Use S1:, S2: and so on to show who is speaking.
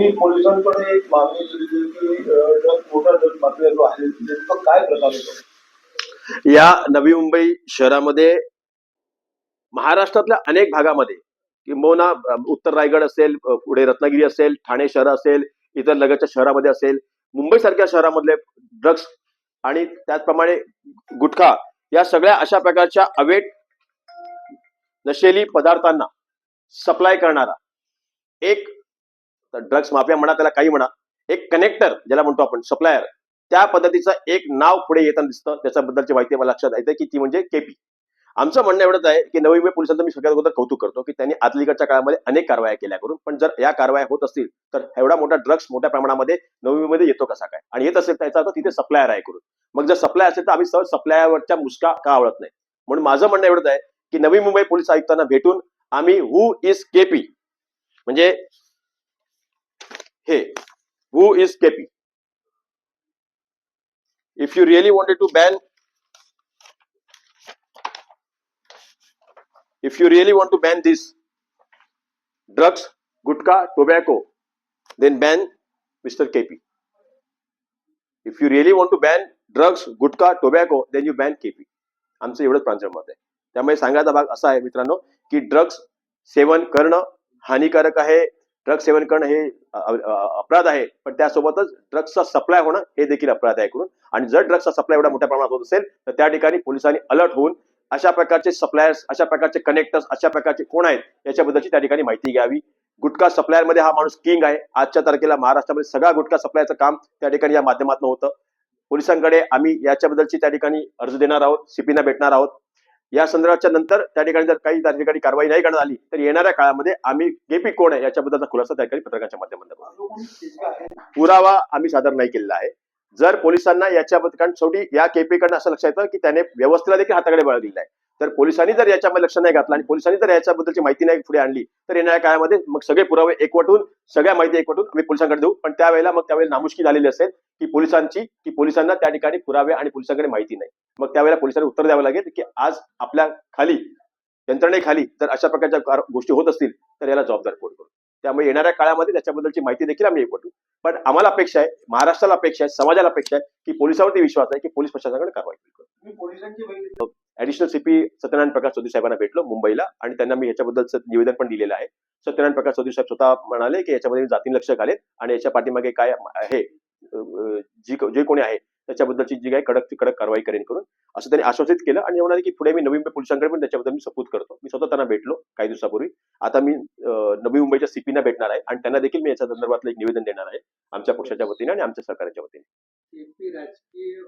S1: तुम्ही पोलिसांकडे एक मागणी केली की मोठा माफिया जो आहे त्याचा काय प्रकार होतो
S2: या नवी मुंबई शहरामध्ये महाराष्ट्रातल्या अनेक भागामध्ये किंबहुना उत्तर रायगड असेल, पुढे रत्नागिरी असेल, ठाणे शहर असेल, इतर लगतच्या शहरामध्ये असेल, मुंबई सारख्या शहरामधले ड्रग्स आणि त्याचप्रमाणे गुटखा या सगळ्या अशा प्रकारच्या अवैध नशेली पदार्थांना सप्लाय करणारा एक ड्रग्स माफिया म्हणा, त्याला काही म्हणा, एक कनेक्टर ज्याला म्हणतो आपण सप्लायर, त्या पद्धतीचं एक नाव पुढे येताना दिसतं. त्याच्याबद्दलची माहिती मला लक्षात येते की ती म्हणजे केपी. आमचं म्हणणं एवढंच आहे की नवी मुंबई पोलिसांचं मी सगळ्यात अगोदर कौतुक करतो की त्यांनी अलीकडच्या काळामध्ये अनेक कारवाया केल्या करून, पण जर या कारवाया होत असतील तर एवढा मोठा ड्रग्स मोठ्या प्रमाणामध्ये नवी मुंबईमध्ये येतो कसा काय, आणि येत असेल त्याचा अर्थ तिथे सप्लायर आहे करून. मग जर सप्लाय असेल तर आम्ही सहज सप्लायरवरच्या मुसका का आवडत नाही. म्हणून माझं म्हणणं एवढंच आहे की नवी मुंबई पोलीस आयुक्तांना भेटून आम्ही हु इज केपी म्हणजे हे who is KP, if you really wanted to ban, if you really want to ban this drugs, gutka, tobacco, then ban Mr. KP. If you really want to ban drugs, gutka, tobacco, then you ban KP. आमचं एवढंच प्रांजळ मत आहे. त्यामुळे सांगायचा भाग असा आहे मित्रांनो की ड्रग्स सेवन करणं हानिकारक आहे. ड्रग्स सेवन करणं हे अपराध आहे, पण त्यासोबतच ड्रग्सचा सप्लाय होणं हे देखील अपराध आहे करून. आणि जर ड्रग्सचा सप्लाय एवढा मोठ्या प्रमाणात होत असेल तर त्या ठिकाणी पोलिसांनी अलर्ट होऊन अशा प्रकारचे सप्लायर्स, अशा प्रकारचे कनेक्टर्स, अशा प्रकारचे कोण आहेत याच्याबद्दलची त्या ठिकाणी माहिती घ्यावी. गुटखा सप्लायर मध्ये हा माणूस किंग आहे. आजच्या तारखेला महाराष्ट्रामध्ये सगळा गुटखा सप्लायचं काम त्या ठिकाणी या माध्यमातून होतं. पोलिसांकडे आम्ही याच्याबद्दलची त्या ठिकाणी अर्ज देणार आहोत, सीपीना भेटणार आहोत. या संदर्भाच्या नंतर त्या ठिकाणी जर काही त्या ठिकाणी कारवाई नाही करण्यात आली तर येणाऱ्या काळामध्ये आम्ही केपी कोण आहे याच्याबद्दलचा खुलासा त्या ठिकाणी पत्रकाच्या माध्यमातून पुरावा आम्ही सादर नाही केलेला आहे. जर पोलिसांना याच्याबद्दल, कारण शेवटी या केपी कडनं असं लक्षात येतं की त्याने व्यवस्थेला देखील हाताकडे बळ दिलेला आहे. तर पोलिसांनी जर याच्यामध्ये लक्ष नाही घातलं आणि पोलिसांनी जर याच्याबद्दलची माहिती नाही पुढे आणली तर येणाऱ्या काळामध्ये मग सगळे पुरावे एकवटून, सगळ्या माहिती एकवटून आम्ही पोलिसांकडे देऊ. पण त्यावेळेला नामुष्की झालेली असेल की पोलिसांना त्या ठिकाणी पुरावे आणि पोलिसांकडे माहिती नाही. मग त्यावेळेला पोलिसांनी उत्तर द्यावं लागेल की आज आपल्या खाली, यंत्रणेखाली जर अशा प्रकारच्या गोष्टी होत असतील तर याला जबाबदार कोण करू. त्यामुळे येणाऱ्या काळामध्ये त्याच्याबद्दलची माहिती देखील आम्ही एकवटू. पण आम्हाला अपेक्षा आहे, महाराष्ट्राला अपेक्षा आहे, समाजाला अपेक्षा आहे की पोलिसांवरती विश्वास आहे की पोलीस प्रशासनाकडे कारवाई करू. ऍडिशनल सीपी सत्यनारायण प्रकाश चौधरी साहेबांना भेटलो मुंबईला आणि त्यांना मी याच्याबद्दलचं निवेदन पण दिलेलं आहे. सत्यनारायण प्रकाश चौधरी साहेब स्वतः म्हणाले की याच्यामध्ये जातीने लक्ष घालेत आणि याच्या पाठीमागे काय आहे, जे कोणी आहे त्याच्याबद्दलची जी काही कडक कारवाई करेन करून, असं त्यांनी आश्वासित केलं. आणि म्हणाले की पुढे मी नवी मुंबई पोलिसांकडे पण त्याच्याबद्दल मी सपोर्ट करतो. मी स्वतः त्यांना भेटलो काही दिवसापूर्वी. आता मी नवी मुंबईच्या सीपीना भेटणार आहे आणि त्यांना देखील मी याच्या संदर्भातलं एक निवेदन देणार आहे आमच्या पक्षाच्या वतीने आणि आमच्या सरकारच्या वतीने.
S3: राजकीय